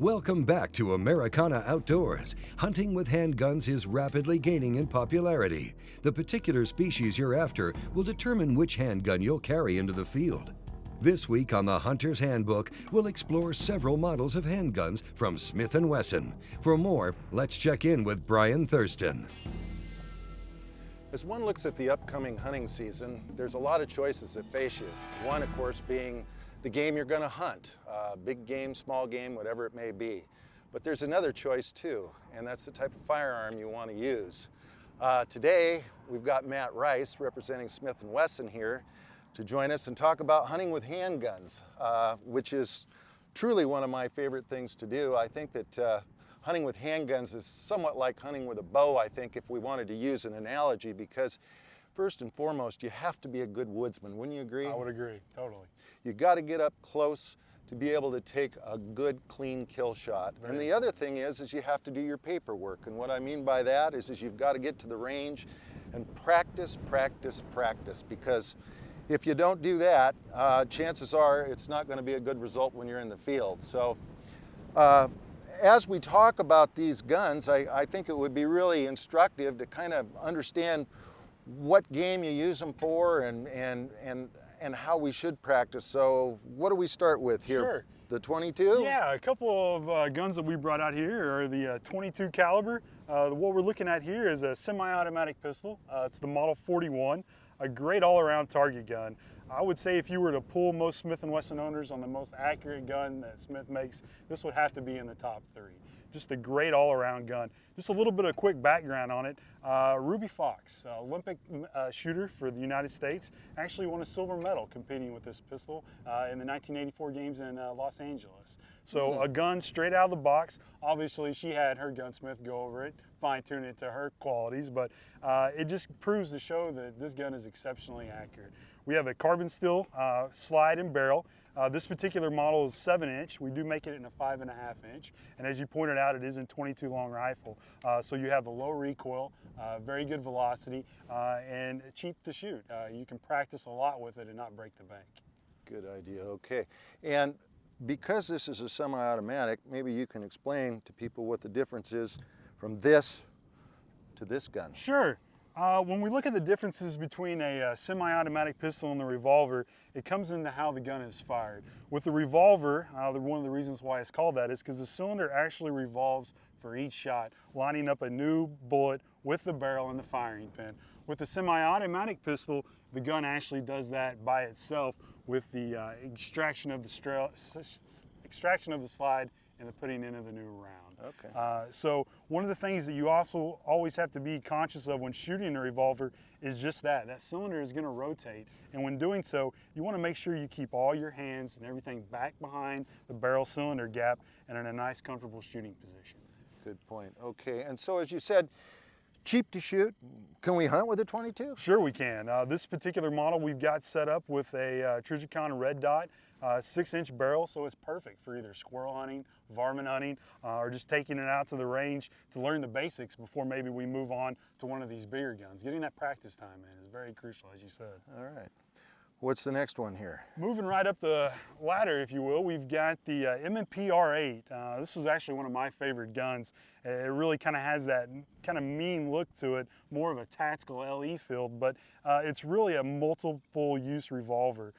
Welcome back to Americana Outdoors. Hunting with handguns is rapidly gaining in popularity. The particular species you're after will determine which handgun you'll carry into the field. This week on the Hunters Handbook, we'll explore several models of handguns from Smith and Wesson. For more, let's check in with Brian Thurston. As one looks at the upcoming hunting season, there's a lot of choices that face you. One, of course, being the game you're going to hunt, big game, small game, whatever it may be. But there's another choice too, and that's the type of firearm you want to use. Today, we've got Matt Rice, representing Smith and Wesson here, to join us and talk about hunting with handguns, which is truly one of my favorite things to do. I think that hunting with handguns is somewhat like hunting with a bow, I think, if we wanted to use an analogy, because first and foremost, you have to be a good woodsman. Wouldn't you agree? I would agree, totally. You got to get up close to be able to take a good, clean kill shot. Right. And the other thing is you have to do your paperwork. And what I mean by that is you've got to get to the range and practice, practice, practice. Because if you don't do that, chances are it's not going to be a good result when you're in the field. So as we talk about these guns, I think it would be really instructive to kind of understand what game you use them for and how we should practice. So what do we start with here? Sure. The 22? Yeah, a couple of guns that we brought out here are the 22 caliber. What we're looking at here is a semi-automatic pistol. It's the Model 41, a great all-around target gun. I would say if you were to pull most Smith & Wesson owners on the most accurate gun that Smith makes, this would have to be in the top 3. Just a great all-around gun. Just a little bit of quick background on it. Ruby Fox, Olympic shooter for the United States, actually won a silver medal competing with this pistol in the 1984 games in Los Angeles. So a gun straight out of the box. Obviously she had her gunsmith go over it, fine-tune it to her qualities, but it just proves to show that this gun is exceptionally accurate. We have a carbon steel slide and barrel. This particular model is 7-inch. We do make it in a 5.5-inch. And as you pointed out, it is in 22 long rifle. So you have the low recoil, very good velocity, and cheap to shoot. You can practice a lot with it and not break the bank. Good idea, okay. And because this is a semi-automatic, maybe you can explain to people what the difference is from this to this gun. Sure. When we look at the differences between a semi-automatic pistol and the revolver, it comes into how the gun is fired. With the revolver, one of the reasons why it's called that is because the cylinder actually revolves for each shot, lining up a new bullet with the barrel and the firing pin. With the semi-automatic pistol, the gun actually does that by itself with the extraction of the slide and the putting in of the new round. Okay. So one of the things that you also always have to be conscious of when shooting a revolver is just that. That cylinder is going to rotate, and when doing so, you want to make sure you keep all your hands and everything back behind the barrel cylinder gap and in a nice, comfortable shooting position. Good point. Okay, and so as you said, cheap to shoot. Can we hunt with a 22? Sure we can. This particular model we've got set up with a Trijicon red dot, 6-inch barrel, so it's perfect for either squirrel hunting, varmint hunting, or just taking it out to the range to learn the basics before maybe we move on to one of these bigger guns. Getting that practice time in is very crucial, as you said. All right. What's the next one here? Moving right up the ladder, if you will, we've got the M&P R8. This is actually one of my favorite guns. It really kind of has that kind of mean look to it, more of a tactical LE field, but it's really a multiple use revolver.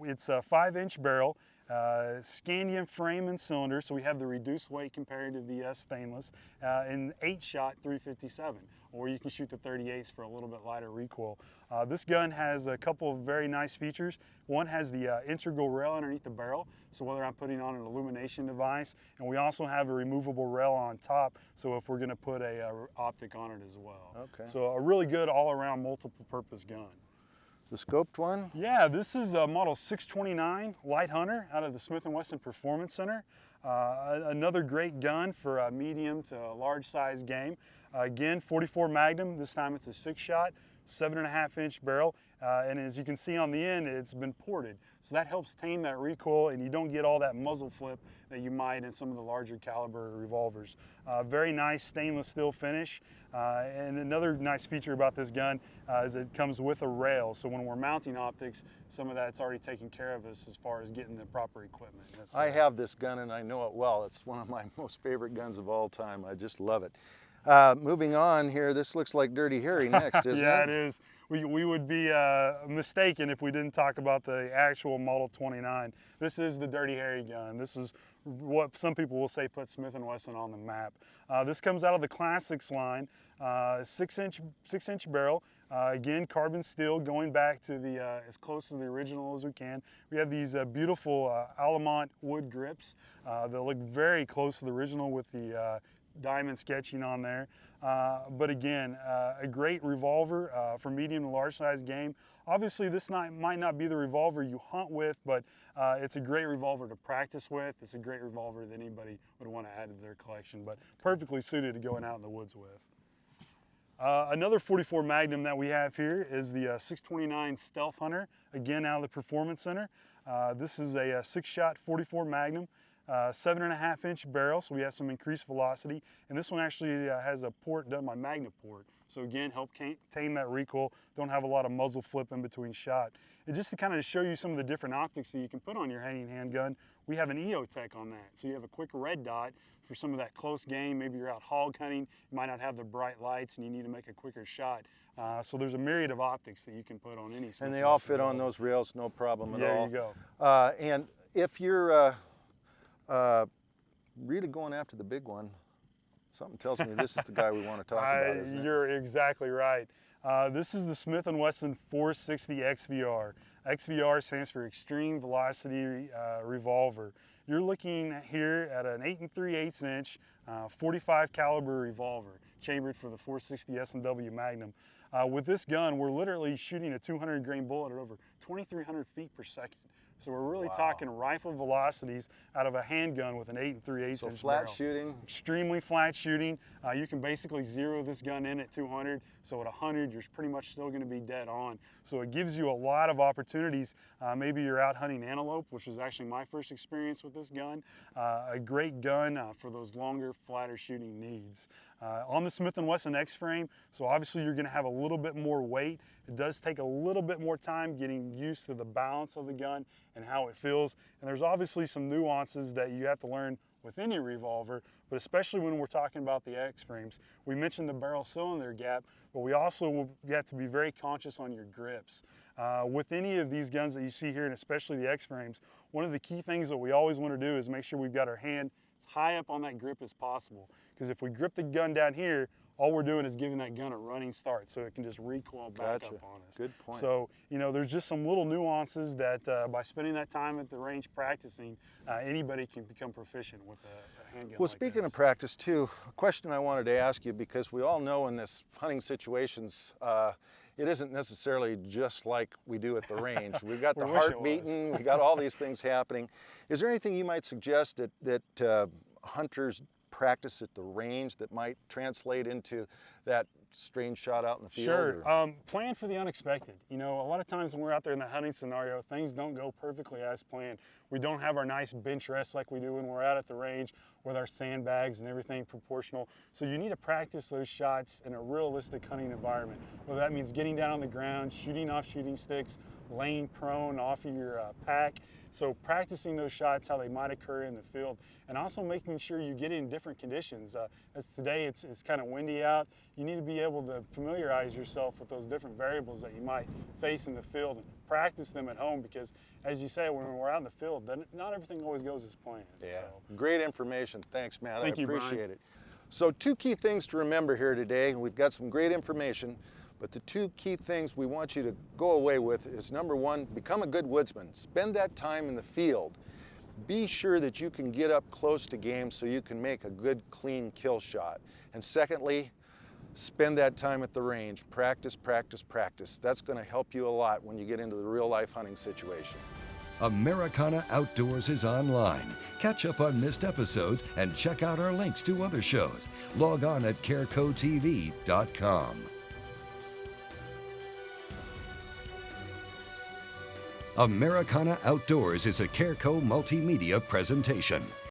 It's a 5-inch barrel, Scandium frame and cylinder, so we have the reduced weight compared to the stainless, and 8-shot 357, or you can shoot the 38s for a little bit lighter recoil. This gun has a couple of very nice features. One has the integral rail underneath the barrel, so whether I'm putting on an illumination device, and we also have a removable rail on top, so if we're going to put a optic on it as well. Okay. So a really good all-around multiple purpose gun. The scoped one? Yeah, this is a model 629 Light Hunter out of the Smith and Wesson Performance Center. Another great gun for a medium to large size game. Again, 44 Magnum, this time it's a 6-shot, 7.5-inch barrel, and as you can see on the end, it's been ported. So that helps tame that recoil, and you don't get all that muzzle flip that you might in some of the larger caliber revolvers. Very nice stainless steel finish. And another nice feature about this gun is it comes with a rail. So when we're mounting optics, some of that's already taken care of us as far as getting the proper equipment. I have this gun and I know it well. It's one of my most favorite guns of all time. I just love it. Moving on here, this looks like Dirty Harry next, isn't it? Yeah, it is. We would be mistaken if we didn't talk about the actual Model 29. This is the Dirty Harry gun. This is what some people will say put Smith and Wesson on the map. This comes out of the Classics line, 6-inch barrel. Again, carbon steel, going back to the as close to the original as we can. We have these beautiful Alamont wood grips. They look very close to the original with the diamond sketching on there. But again, a great revolver for medium to large size game. Obviously this might not be the revolver you hunt with, but it's a great revolver to practice with. It's a great revolver that anybody would want to add to their collection, but perfectly suited to going out in the woods with. Another 44 Magnum that we have here is the 629 Stealth Hunter, again out of the Performance Center. This is a 6-shot 44 Magnum. 7.5-inch barrel, so we have some increased velocity, and this one actually has a port done by Magnaport. So again, help tame that recoil, don't have a lot of muzzle flip in between shot. And just to kind of show you some of the different optics that you can put on your hunting handgun, we have an EOTech on that. So you have a quick red dot for some of that close game. Maybe you're out hog hunting, you might not have the bright lights and you need to make a quicker shot. So there's a myriad of optics that you can put on any Smith. And they all fit on those rails, no problem at all. There you go. And if you're really going after the big one, something tells me this is the guy we want to talk about, isn't it? You're exactly right. This is the Smith and Wesson 460 XVR. XVR stands for Extreme Velocity Revolver. You're looking here at an 8 3/8 inch 45 caliber revolver, chambered for the 460 S&W Magnum. With this gun, we're literally shooting a 200 grain bullet at over 2,300 feet per second. So we're really talking rifle velocities out of a handgun with an 8 3/8 inch barrel. Flat shooting? Extremely flat shooting. You can basically zero this gun in at 200, so at 100 you're pretty much still going to be dead on. So it gives you a lot of opportunities. Maybe you're out hunting antelope, which was actually my first experience with this gun. A great gun for those longer, flatter shooting needs. On the Smith and Wesson X-frame, so obviously you're going to have a little bit more weight. It does take a little bit more time getting used to the balance of the gun and how it feels. And there's obviously some nuances that you have to learn with any revolver, but especially when we're talking about the X-frames. We mentioned the barrel cylinder gap, but we also have to be very conscious on your grips. With any of these guns that you see here, and especially the X-frames, one of the key things that we always want to do is make sure we've got our hand as high up on that grip as possible. Because if we grip the gun down here, all we're doing is giving that gun a running start so it can just recoil back up on us. Good point. So, you know, there's just some little nuances that by spending that time at the range practicing, anybody can become proficient with a handgun. Well, speaking of practice too, a question I wanted to ask you, because we all know in this hunting situations, it isn't necessarily just like we do at the range. We've got the heart beating, we got all these things happening. Is there anything you might suggest that hunters practice at the range that might translate into that strange shot out in the field? Sure. Plan for the unexpected. You know, a lot of times when we're out there in the hunting scenario, things don't go perfectly as planned. We don't have our nice bench rest like we do when we're out at the range with our sandbags and everything proportional. So you need to practice those shots in a realistic hunting environment. Whether that means getting down on the ground, shooting off shooting sticks, laying prone off of your pack. So practicing those shots, how they might occur in the field, and also making sure you get in different conditions. As today it's kind of windy out, you need to be able to familiarize yourself with those different variables that you might face in the field and practice them at home, because as you say, when we're out in the field, then not everything always goes as planned. Yeah, so. Great information. Thanks, Matt. Thank you, appreciate Brian. it. So 2 key things to remember here today. We've got some great information, but the 2 key things we want you to go away with is, number 1, become a good woodsman. Spend that time in the field. Be sure that you can get up close to game so you can make a good, clean kill shot. And secondly, spend that time at the range. Practice, practice, practice. That's going to help you a lot when you get into the real life hunting situation. Americana Outdoors is online. Catch up on missed episodes and check out our links to other shows. Log on at carecotv.com. Americana Outdoors is a Careco multimedia presentation.